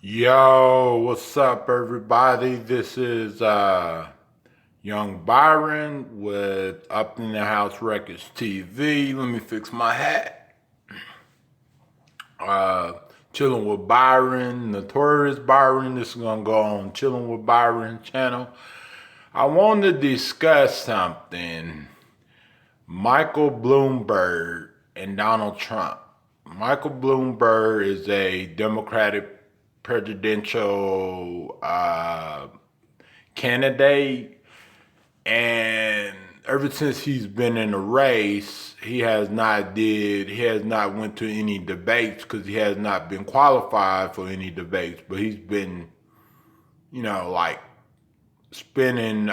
Yo, what's up, everybody? This is young Byron with Upinthehouserecords TV. Let me fix my hat. Chillin with Byron, Notorious Byron. This is gonna go on Chillin with Byron channel. I want to discuss something. Michael Bloomberg and Donald Trump. Michael Bloomberg is a Democratic presidential candidate, and ever since he's been in the race, he has not went to any debates because he has not been qualified for any debates. But he's been, like spending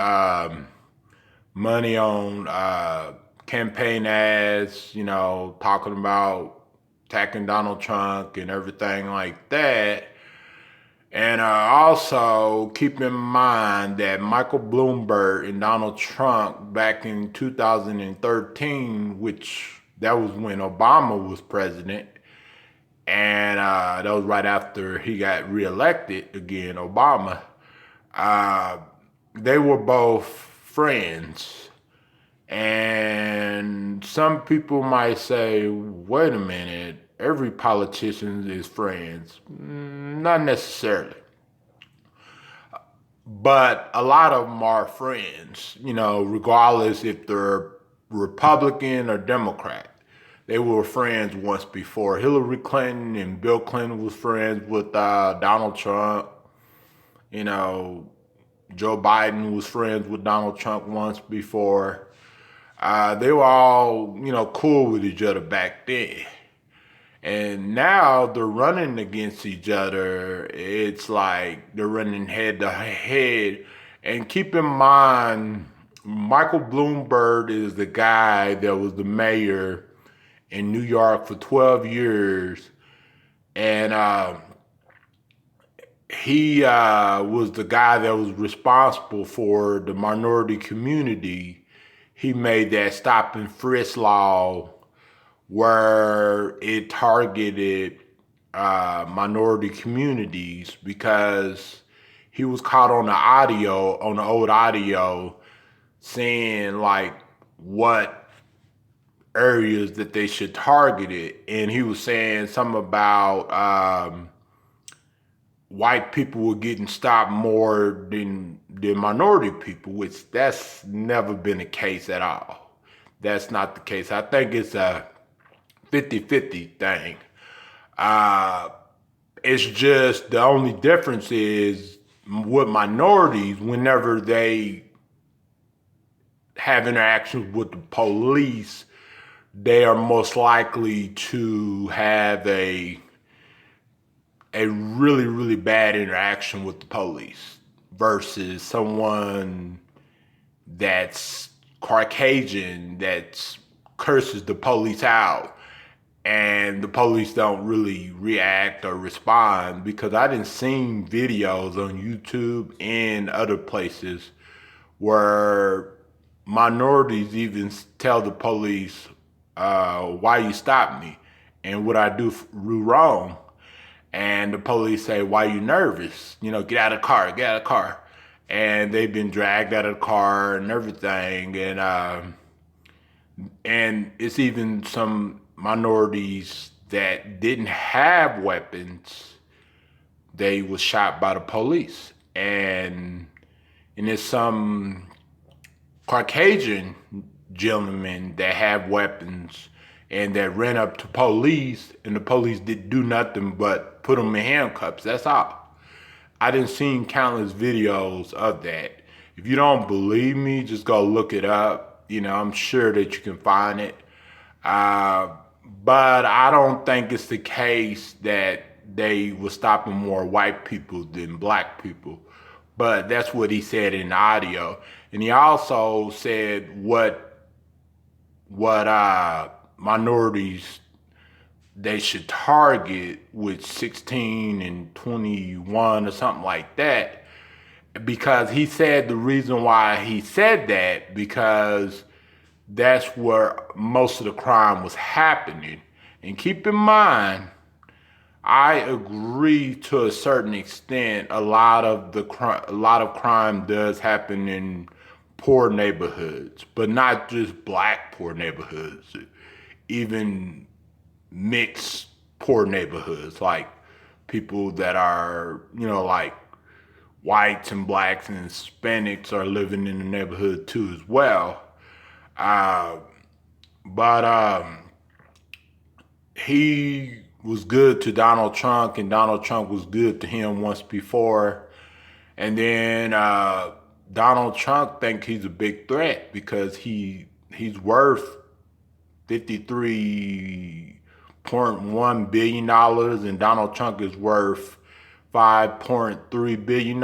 money on campaign ads, talking about attacking Donald Trump and everything like that. And also keep in mind that Michael Bloomberg and Donald Trump back in 2013, which that was when Obama was president, and that was right after he got reelected again, Obama. They were both friends. And some people might say, wait a minute, every politician is friends. Not necessarily. But a lot of them are friends, regardless if they're Republican or Democrat. They were friends once before. Hillary Clinton and Bill Clinton was friends with Donald Trump. Joe Biden was friends with Donald Trump once before. They were all, cool with each other back then. And now they're running against each other. It's like they're running head to head. And keep in mind, Michael Bloomberg is the guy that was the mayor in New York for 12 years. And he was the guy that was responsible for the minority community. He made that stop and frisk law where it targeted minority communities because he was caught on the old audio, saying like what areas that they should target it. And he was saying something about white people were getting stopped more than minority people, which that's never been the case at all. That's not the case. I think it's a 50-50 thing. It's just the only difference is with minorities, whenever they have interactions with the police, they are most likely to have a really, really bad interaction with the police versus someone that's Caucasian that curses the police out and the police don't really react or respond. Because I didn't see videos on YouTube and other places where minorities even tell the police, why you stop me and what I do wrong. And the police say, why you nervous? Get out of the car, get out of the car. And they've been dragged out of the car and everything. And it's even some minorities that didn't have weapons. They was shot by the police. And there's some Caucasian gentlemen that have weapons and that ran up to police, and the police didn't do nothing but put them in handcuffs. That's all. I didn't see countless videos of that. If you don't believe me, just go look it up. I'm sure that you can find it. But I don't think it's the case that they were stopping more white people than black people. But that's what he said in the audio. And he also said what minorities they should target with 16 and 21 or something like that. Because he said the reason why he said that, because that's where most of the crime was happening. And keep in mind, I agree to a certain extent. A lot of crime does happen in poor neighborhoods, but not just black poor neighborhoods, even mixed poor neighborhoods, like people that are, like whites and blacks and Hispanics are living in the neighborhood too as well. Uh, but he was good to Donald Trump, and Donald Trump was good to him once before. And then Donald Trump thinks he's a big threat because he's worth $53.1 billion, and Donald Trump is worth $5.3 billion.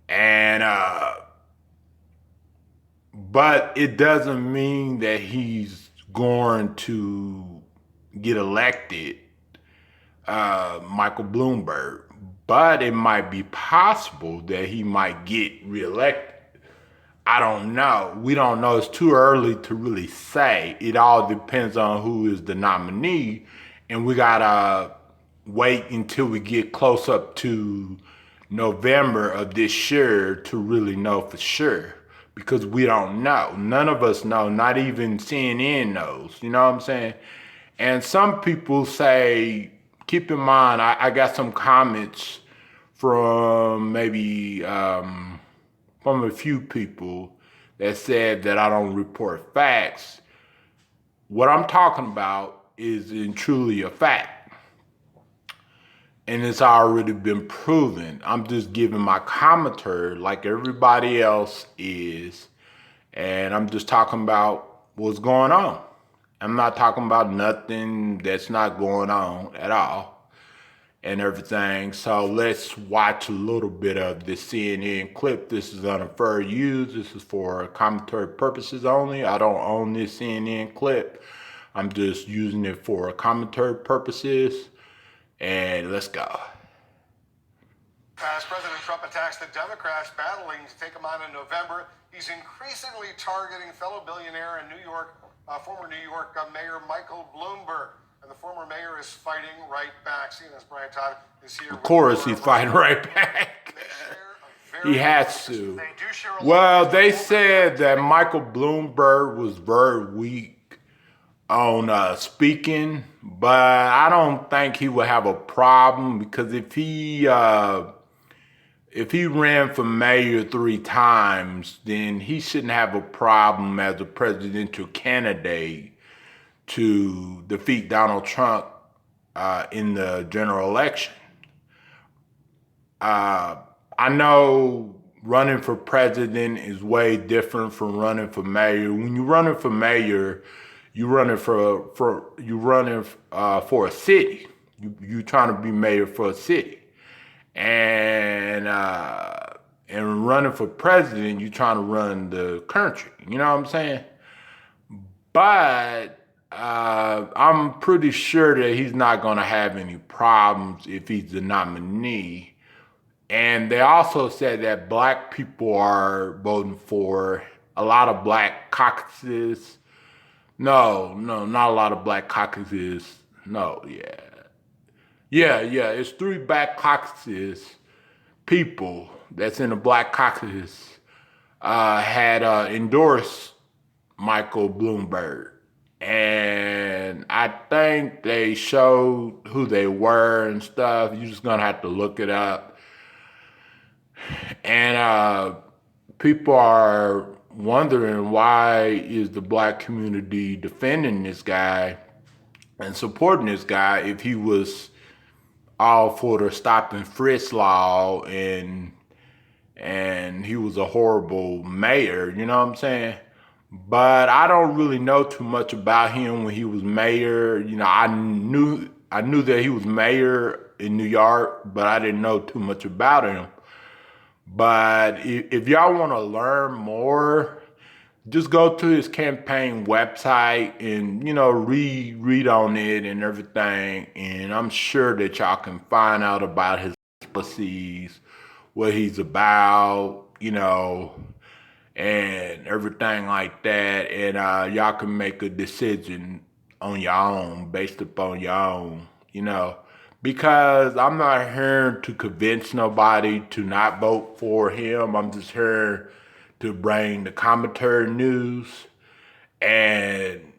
And but it doesn't mean that he's going to get elected, Michael Bloomberg. But it might be possible that he might get reelected. I don't know. We don't know. It's too early to really say. It all depends on who is the nominee. And we got to wait until we get close up to November of this year to really know for sure. Because we don't know. None of us know. Not even CNN knows. You know what I'm saying? And some people say, keep in mind, I got some comments from maybe from a few people that said that I don't report facts. What I'm talking about is truly a fact. And it's already been proven. I'm just giving my commentary like everybody else is. And I'm just talking about what's going on. I'm not talking about nothing that's not going on at all and everything. So let's watch a little bit of this CNN clip. This is under fair use. This is for commentary purposes only. I don't own this CNN clip. I'm just using it for commentary purposes. And let's go. As President Trump attacks the Democrats battling to take him on in November, he's increasingly targeting fellow billionaire and former New York Mayor Michael Bloomberg. And the former mayor is fighting right back. CNN's Brian Todd is here. Of course, he's fighting right back. He has to. Well, they said that Michael Bloomberg was very weak on speaking, but I don't think he would have a problem because if he ran for mayor 3 times, then he shouldn't have a problem as a presidential candidate to defeat Donald Trump in the general election. I know running for president is way different from running for mayor. When you're running for mayor, you're running for a city. You're trying to be mayor for a city. And running for president, you're trying to run the country. You know what I'm saying? But I'm pretty sure that he's not going to have any problems if he's the nominee. And they also said that black people are voting for a lot of black caucuses. No, not a lot of black caucuses. No, yeah. It's 3 black caucuses. People that's in the black caucus had endorsed Michael Bloomberg. And I think they showed who they were and stuff. You're just going to have to look it up. And people are wondering why is the black community defending this guy and supporting this guy if he was all for the stop and frisk law and he was a horrible mayor, you know what I'm saying? But I don't really know too much about him when he was mayor. You know, I knew that he was mayor in New York, but I didn't know too much about him. But if y'all want to learn more, just go to his campaign website and, read on it and everything. And I'm sure that y'all can find out about his policies, what he's about, and everything like that. And y'all can make a decision on your own, based upon your own, because I'm not here to convince nobody to not vote for him. I'm just here to bring the commentary news. And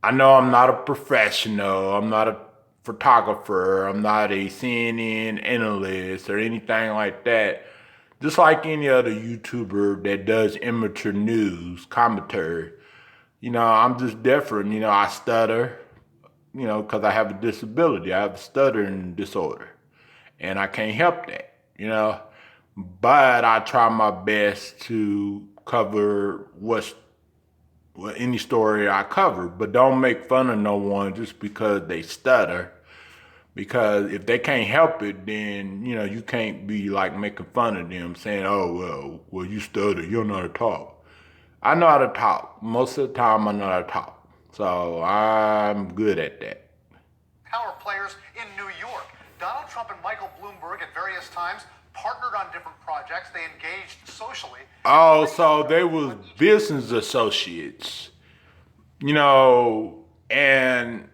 I know I'm not a professional. I'm not a photographer. I'm not a CNN analyst or anything like that. Just like any other YouTuber that does amateur news commentary. I'm just different. I stutter, because I have a disability. I have a stuttering disorder. And I can't help that. But I try my best to cover any story I cover. But don't make fun of no one just because they stutter. Because if they can't help it, then, you can't be like making fun of them saying, oh, well, you stutter. You don't know how to talk. I know how to talk. Most of the time, I know how to talk. So I'm good at that. Power players in New York. Donald Trump and Michael Bloomberg at various times partnered on different projects. They engaged socially. Oh, so they was business associates, and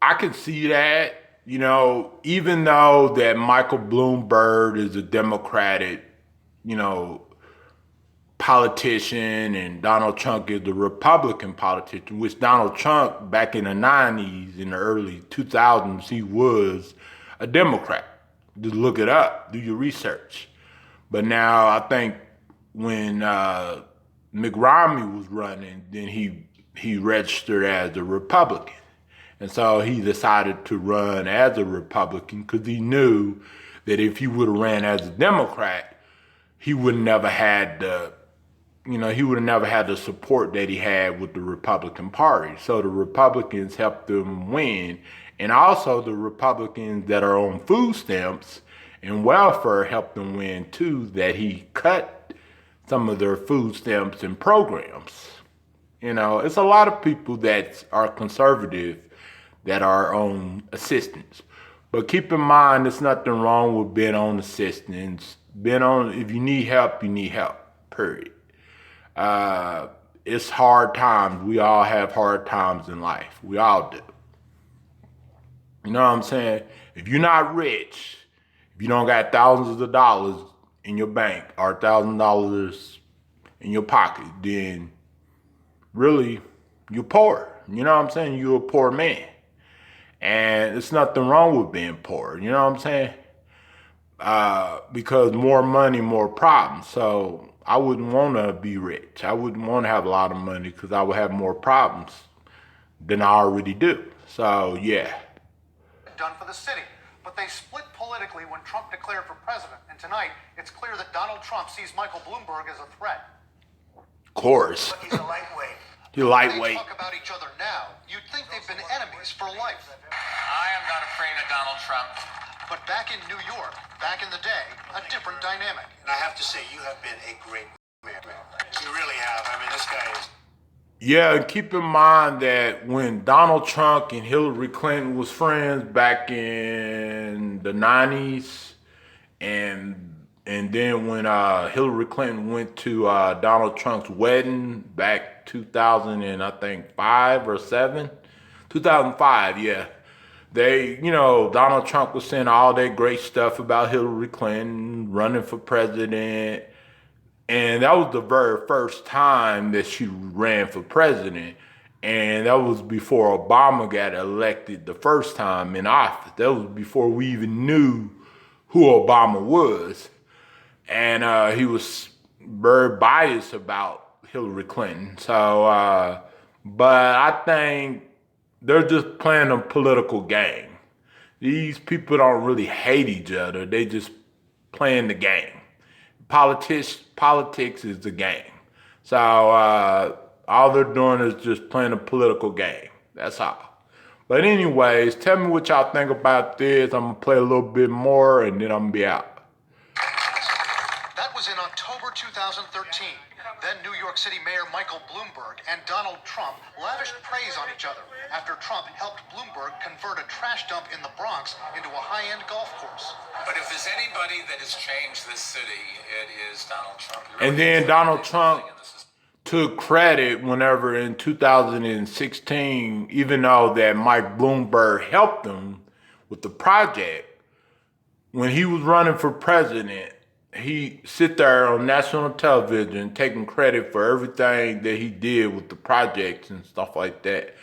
I can see that, even though that Michael Bloomberg is a Democratic, politician and Donald Trump is the Republican politician, which Donald Trump back in the 90s, in the early 2000s, he was a Democrat. Just look it up, do your research. But now I think when Mitt Romney was running, then he registered as a Republican. And so he decided to run as a Republican because he knew that if he would have ran as a Democrat, he would never had the support that he had with the Republican Party. So the Republicans helped him win. And also the Republicans that are on food stamps and welfare helped them win too, that he cut some of their food stamps and programs. It's a lot of people that are conservative that are on assistance. But keep in mind, there's nothing wrong with being on assistance. If you need help, you need help, period. It's hard times. We all have hard times in life. We all do. You know what I'm saying? If you're not rich, if you don't got thousands of dollars in your bank or $1,000 in your pocket, then really you're poor. You know what I'm saying? You're a poor man. And it's nothing wrong with being poor. You know what I'm saying? Because more money, more problems. So I wouldn't want to be rich. I wouldn't want to have a lot of money because I would have more problems than I already do. So, yeah. Done for the city. But they split politically when Trump declared for president. And tonight, it's clear that Donald Trump sees Michael Bloomberg as a threat. Of course. But he's a lightweight. You're lightweight. They talk about each other now. You'd think they've been enemies for life. I am not afraid of Donald Trump. But back in New York, back in the day, a different dynamic. And I have to say, you have been a great man. You really have. I mean, this guy is... Yeah, and keep in mind that when Donald Trump and Hillary Clinton was friends back in the 90s, and then when Hillary Clinton went to Donald Trump's wedding back 2005 or 7, 2005, yeah. Donald Trump was saying all that great stuff about Hillary Clinton running for president. And that was the very first time that she ran for president. And that was before Obama got elected the first time in office. That was before we even knew who Obama was. And he was very biased about Hillary Clinton. So, but I think they're just playing a political game. These people don't really hate each other. They just playing the game. Politics is the game. So all they're doing is just playing a political game. That's all. But anyways, tell me what y'all think about this. I'm going to play a little bit more and then I'm going to be out. That was in October 2013. Then New York City Mayor Michael Bloomberg and Donald Trump lavished praise on each other after Trump helped Bloomberg convert a trash dump in the Bronx into a high-end golf course. But if there's anybody that has changed this city, it is Donald Trump. And then Donald Trump took credit whenever in 2016, even though that Mike Bloomberg helped him with the project, when he was running for president, he sit there on national television taking credit for everything that he did with the projects and stuff like that.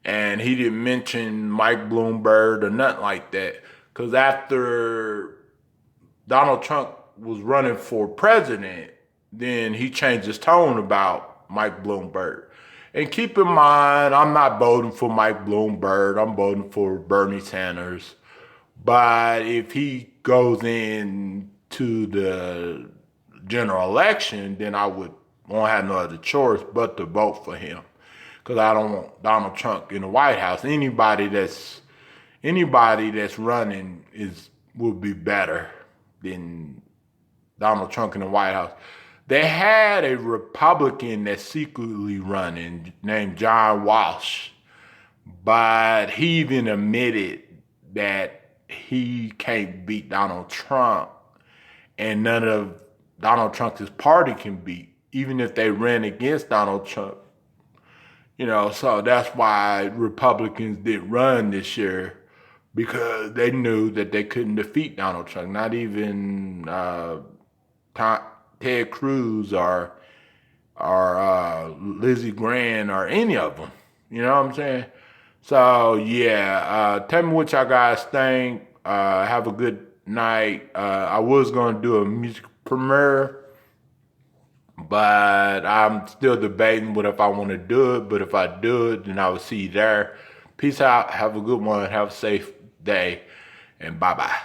And he didn't mention Mike Bloomberg or nothing like that. Because after Donald Trump was running for president, then he changed his tone about Mike Bloomberg. And keep in mind, I'm not voting for Mike Bloomberg. I'm voting for Bernie Sanders. But if he goes in to the general election, then I won't have no other choice but to vote for him. Because I don't want Donald Trump in the White House. Anybody that's running will be better than Donald Trump in the White House. They had a Republican that's secretly running named John Walsh, but he even admitted that he can't beat Donald Trump, and none of Donald Trump's party can beat, even if they ran against Donald Trump. So that's why Republicans didn't run this year, because they knew that they couldn't defeat Donald Trump. Not even Ted Cruz or Lizzie Graham or any of them. You know what I'm saying? So yeah, tell me what y'all guys think. Have a good night. I was gonna do a music premiere, but I'm still debating what if I want to do it. But if I do it, then I will see you there. Peace out. Have a good one. Have a safe day, and bye-bye.